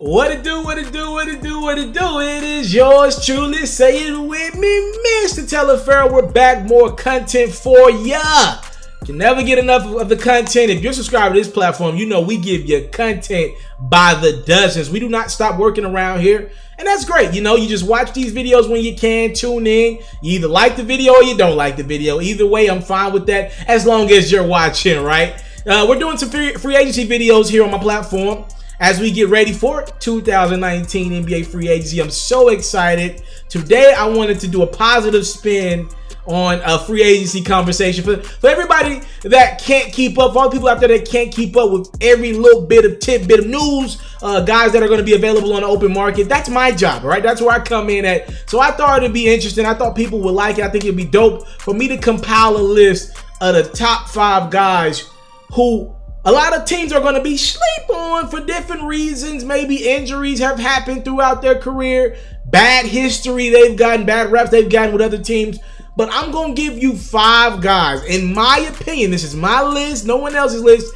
What it do, what it do, what it do, what it do? It is yours truly, say it with me, Mr.Taliaferro. We're back, more content for ya. Can never get enough of the content. If you're subscribed to this platform, you know we give you content by the dozens. We do not stop working around here, and that's great. You know, you just watch these videos when you can, tune in. You either like the video or you don't like the video. Either way, I'm fine with that as long as you're watching, right? We're doing some free agency videos here on my platform as we get ready for 2019 NBA free agency. I'm so excited. Today, I wanted to do a positive spin on a free agency conversation for everybody that can't keep up, for all the people out there that can't keep up with every little bit of tidbit of news, guys that are going to be available on the open market. That's my job, right? That's where I come in at. So I thought it'd be interesting. I thought people would like it. I think it'd be dope for me to compile a list of the top 5 guys who a lot of teams are going to be sleep on for different reasons. Maybe injuries have happened throughout their career, bad history they've gotten, bad reps they've gotten with other teams. But I'm going to give you 5 guys. In my opinion, this is my list, no one else's list,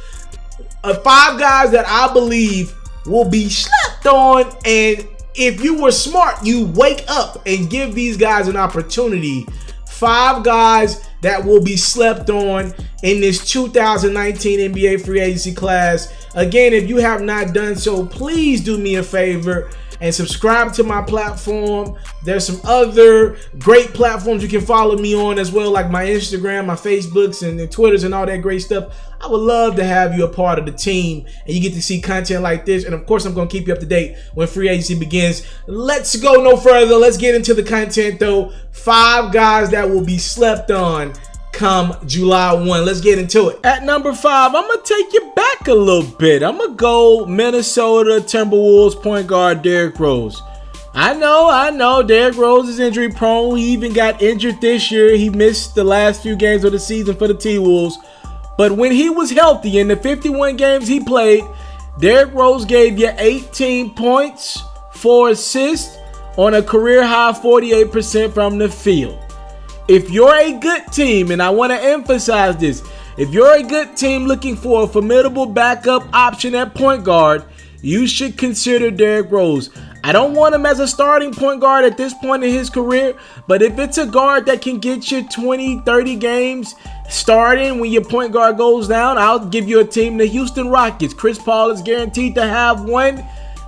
of 5 guys that I believe will be slept on. And if you were smart, you wake up and give these guys an opportunity. 5 guys that will be slept on in this 2019 NBA free agency class. Again, if you have not done so, please do me a favor and subscribe to my platform. There's some other great platforms you can follow me on as well, like my Instagram, my Facebooks, and Twitters, and all that great stuff. I would love to have you a part of the team, and you get to see content like this. And of course, I'm going to keep you up to date when free agency begins. Let's go no further. Let's get into the content, though. 5 guys that will be slept on come July 1. Let's get into it. At number 5, I'm going to take you back a little bit. I'm going to go Minnesota Timberwolves point guard Derrick Rose. I know, Derrick Rose is injury prone. He even got injured this year. He missed the last few games of the season for the T-Wolves. But when he was healthy in the 51 games he played, Derrick Rose gave you 18 points, 4 assists on a career high 48% from the field. If you're a good team, and I want to emphasize this, if you're a good team looking for a formidable backup option at point guard, you should consider Derrick Rose. I don't want him as a starting point guard at this point in his career, but if it's a guard that can get you 20, 30 games starting when your point guard goes down, I'll give you a team, the Houston Rockets. Chris Paul is guaranteed to have one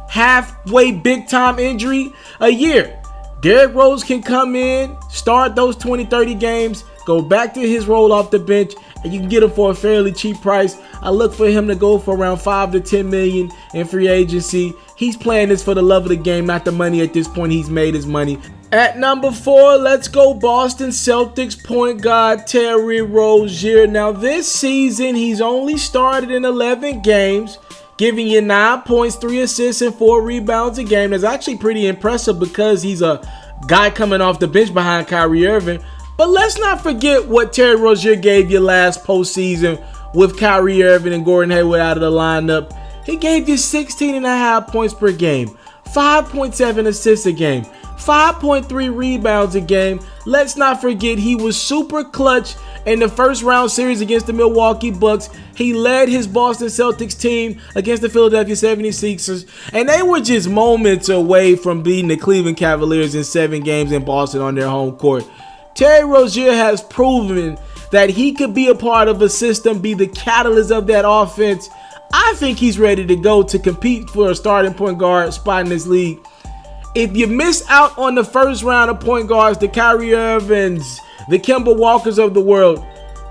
halfway big-time injury a year. Derrick Rose can come in, start those 20, 30 games, go back to his role off the bench, and you can get him for a fairly cheap price. I look for him to go for around $5 to $10 million in free agency. He's playing this for the love of the game, not the money at this point. He's made his money. At number 4, let's go Boston Celtics point guard Terry Rozier. Now this season, he's only started in 11 games, giving you 9 points, 3 assists, and 4 rebounds a game. That's actually pretty impressive because he's a guy coming off the bench behind Kyrie Irving. But let's not forget what Terry Rozier gave you last postseason with Kyrie Irving and Gordon Hayward out of the lineup. He gave you 16.5 points per game, 5.7 assists a game, 5.3 rebounds a game. Let's not forget he was super clutch in the first round series against the Milwaukee Bucks. He led his Boston Celtics team against the Philadelphia 76ers, and they were just moments away from beating the Cleveland Cavaliers in 7 games in Boston on their home court. Terry Rozier has proven that he could be a part of a system, be the catalyst of that offense. I think he's ready to go to compete for a starting point guard spot in this league. If you miss out on the first round of point guards, the Kyrie Irvings, the Kemba Walkers of the world,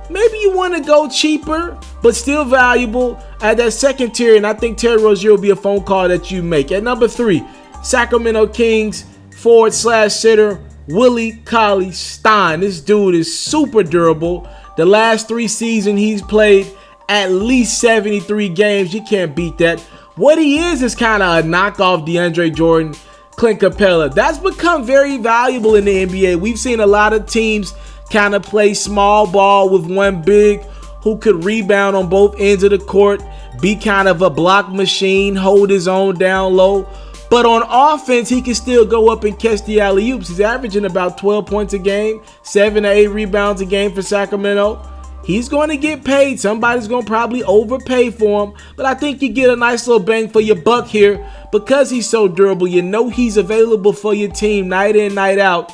maybe you want to go cheaper, but still valuable at that second tier, and I think Terry Rozier will be a phone call that you make. At number 3, Sacramento Kings forward/center Willie CauleyStein. This dude is super durable. The last 3 seasons he's played at least 73 games. You can't beat that. What he is kind of a knockoff DeAndre Jordan, Clint Capella. That's become very valuable in the NBA. We've seen a lot of teams kind of play small ball with one big who could rebound on both ends of the court, be kind of a block machine, hold his own down low. But on offense, he can still go up and catch the alley-oops. He's averaging about 12 points a game, 7 to 8 rebounds a game for Sacramento. He's going to get paid. Somebody's going to probably overpay for him. But I think you get a nice little bang for your buck here because he's so durable. You know he's available for your team night in, night out.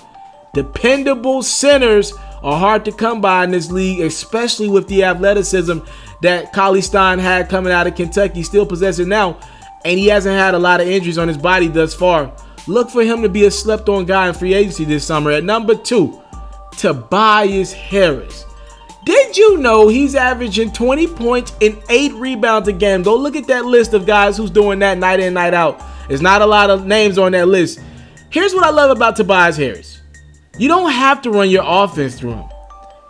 Dependable centers are hard to come by in this league, especially with the athleticism that CauleyStein had coming out of Kentucky, still possessing now. And he hasn't had a lot of injuries on his body thus far. Look for him to be a slept-on guy in free agency this summer. At number 2, Tobias Harris. Did you know he's averaging 20 points and 8 rebounds a game? Go look at that list of guys who's doing that night in, night out. There's not a lot of names on that list. Here's what I love about Tobias Harris. You don't have to run your offense through him.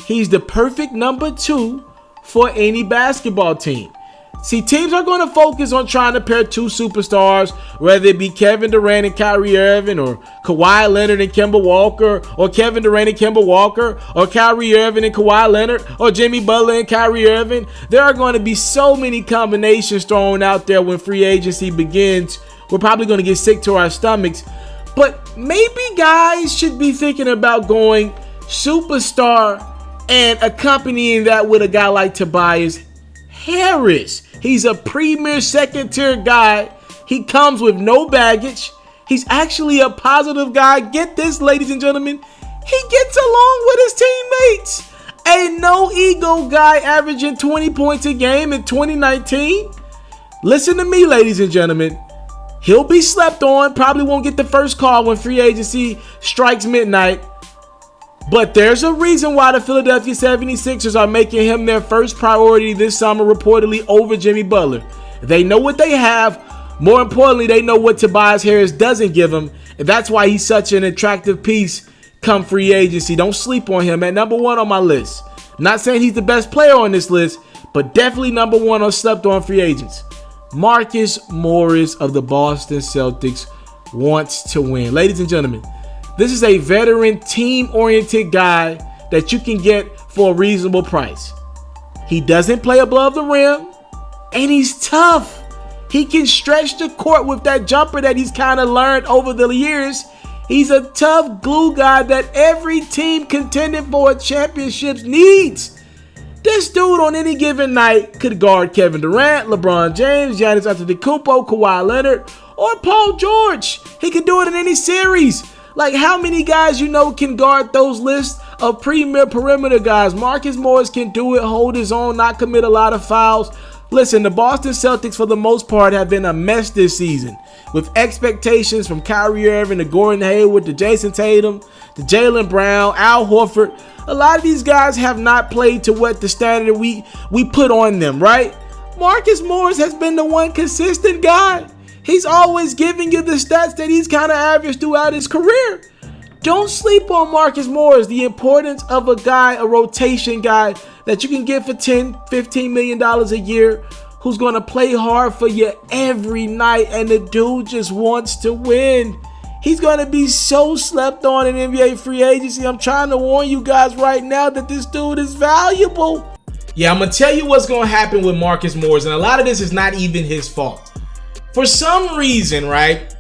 He's the perfect number 2 for any basketball team. See, teams are going to focus on trying to pair 2 superstars, whether it be Kevin Durant and Kyrie Irving, or Kawhi Leonard and Kemba Walker, or Kevin Durant and Kemba Walker, or Kyrie Irving and Kawhi Leonard, or Jimmy Butler and Kyrie Irving. There are going to be so many combinations thrown out there when free agency begins. We're probably going to get sick to our stomachs. But maybe guys should be thinking about going superstar and accompanying that with a guy like Tobias Harris. He's a premier second-tier guy. He comes with no baggage. He's actually a positive guy. Get this, ladies and gentlemen. He gets along with his teammates. A no-ego guy averaging 20 points a game in 2019. Listen to me, ladies and gentlemen. He'll be slept on. Probably won't get the first call when free agency strikes midnight. But there's a reason why the Philadelphia 76ers are making him their first priority this summer, reportedly over Jimmy Butler. They know what they have. More importantly, they know what Tobias Harris doesn't give them. And that's why he's such an attractive piece come free agency. Don't sleep on him at number 1 on my list. Not saying he's the best player on this list, but definitely number 1 on slept on free agents. Marcus Morris of the Boston Celtics wants to win. Ladies and gentlemen, this is a veteran, team-oriented guy that you can get for a reasonable price. He doesn't play above the rim, and he's tough. He can stretch the court with that jumper that he's kind of learned over the years. He's a tough glue guy that every team contending for a championship needs. This dude on any given night could guard Kevin Durant, LeBron James, Giannis Antetokounmpo, Kawhi Leonard, or Paul George. He could do it in any series. Like, how many guys you know can guard those lists of premier perimeter guys? Marcus Morris can do it, hold his own, not commit a lot of fouls. Listen, the Boston Celtics, for the most part, have been a mess this season, with expectations from Kyrie Irving to Gordon Hayward to Jason Tatum to Jaylen Brown, Al Horford. A lot of these guys have not played to what the standard we put on them, right? Marcus Morris has been the one consistent guy. He's always giving you the stats that he's kind of averaged throughout his career. Don't sleep on Marcus Morris. The importance of a guy, a rotation guy that you can get for $10, $15 million a year, who's going to play hard for you every night, and the dude just wants to win. He's going to be so slept on in NBA free agency. I'm trying to warn you guys right now that this dude is valuable. Yeah, I'm going to tell you what's going to happen with Marcus Morris, and a lot of this is not even his fault. For some reason, right,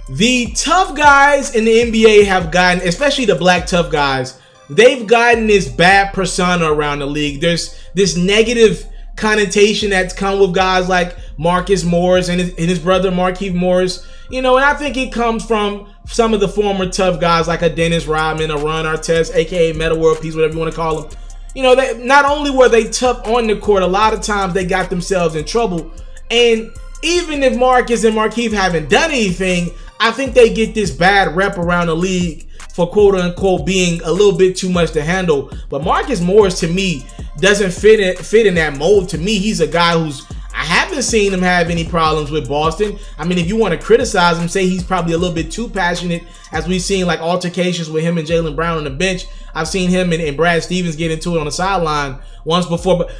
the tough guys in the NBA have gotten, especially the black tough guys, they've gotten this bad persona around the league. There's this negative connotation that's come with guys like Marcus Morris and his brother Markieff Morris. You know, and I think it comes from some of the former tough guys like a Dennis Rodman, a Ron Artest, aka Metta World Peace, whatever you want to call them. You know, they, not only were they tough on the court, a lot of times they got themselves in trouble. And even if Marcus and Markieff haven't done anything, I think they get this bad rep around the league for quote-unquote being a little bit too much to handle. But Marcus Morris, to me, doesn't fit in that mold. To me, he's a guy who's, I haven't seen him have any problems with Boston. I mean, if you want to criticize him, say he's probably a little bit too passionate, as we've seen like altercations with him and Jaylen Brown on the bench. I've seen him and Brad Stevens get into it on the sideline once before. But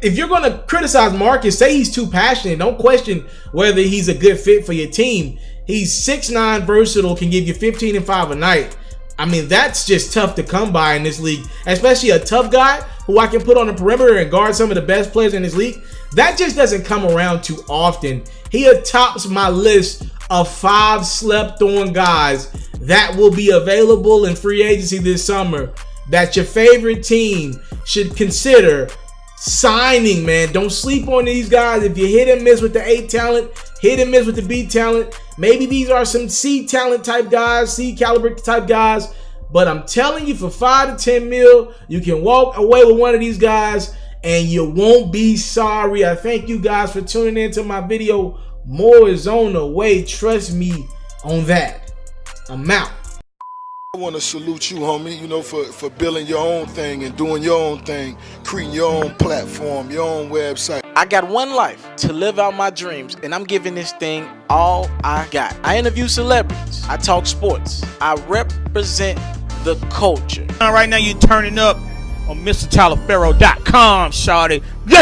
if you're going to criticize Marcus, say he's too passionate. Don't question whether he's a good fit for your team. He's 6'9", versatile, can give you 15 and 5 a night. I mean, that's just tough to come by in this league, especially a tough guy who I can put on the perimeter and guard some of the best players in this league. That just doesn't come around too often. He tops my list of 5 slept-on guys that will be available in free agency this summer. that your favorite team should consider signing, man. Don't sleep on these guys. If you hit and miss with the A talent, hit and miss with the B talent. Maybe these are some C talent type guys, C caliber type guys. But I'm telling you, for 5 to 10 mil, you can walk away with one of these guys and you won't be sorry. I thank you guys for tuning into my video. More is on the way. Trust me on that. I'm out. I want to salute you, homie, you know, for building your own thing and doing your own thing, creating your own platform, your own website. I got one life to live out my dreams, and I'm giving this thing all I got. I interview celebrities. I talk sports. I represent the culture. Right now, you're turning up on MrTaliaferro.com, shawty. Yeah.